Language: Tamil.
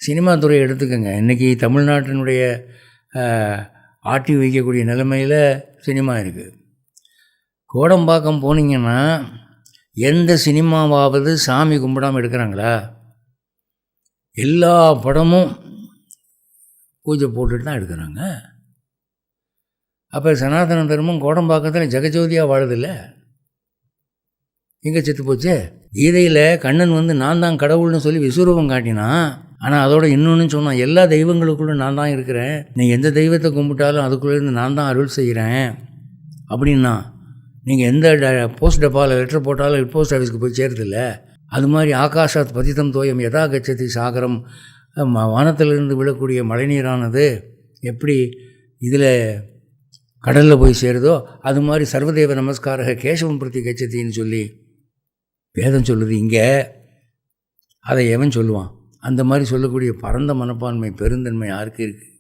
சினிமா துறையை எடுத்துக்கோங்க. இன்றைக்கி தமிழ்நாட்டினுடைய ஆட்டி வைக்கக்கூடிய நிலைமையில் சினிமா இருக்குது. கோடம்பாக்கம் போனீங்கன்னா எந்த சினிமாவாவது சாமி கும்பிடாமல் எடுக்கிறாங்களா? எல்லா படமும் பூஜை போட்டுட்டு தான் எடுக்கிறாங்க. அப்போ சனாதன தர்மம் கோடம்பாக்கத்தில் ஜெகஜோதியாக வாழுதில்ல, எங்கே செத்து போச்சு? கீதையில் கண்ணன் நான் தான் கடவுள்னு சொல்லி விஸ்வரூபம் காட்டினான். ஆனால் அதோட இன்னொன்று சொன்னான், எல்லா தெய்வங்களுக்குள்ளே நான் தான் இருக்கிறேன், நீ எந்த தெய்வத்தை கும்பிட்டாலும் அதுக்குள்ளேருந்து நான் தான் அருள் செய்கிறேன் அப்படின்னா. நீங்கள் எந்த போஸ்ட் டப்பாவில் லெட்டர் போட்டாலும் ஹெட் போஸ்ட் ஆஃபீஸ்க்கு போய் சேருதில்ல. அது மாதிரி ஆகாஷாத் பதிதம் தோயம் யதா கச்சதி சாகரம், வானத்திலிருந்து விழக்கூடிய மழைநீரானது எப்படி இதில் கடலில் போய் சேருதோ அது மாதிரி சர்வதேவ நமஸ்காரக கேசவம் பிரதி கச்சத்தின்னு சொல்லி வேதம் சொல்லுது. இங்கே அதை எவன் சொல்லுவான்? அந்த மாதிரி சொல்லக்கூடிய பரந்த மனப்பான்மை பெருந்தன்மை யாருக்கு இருக்குது?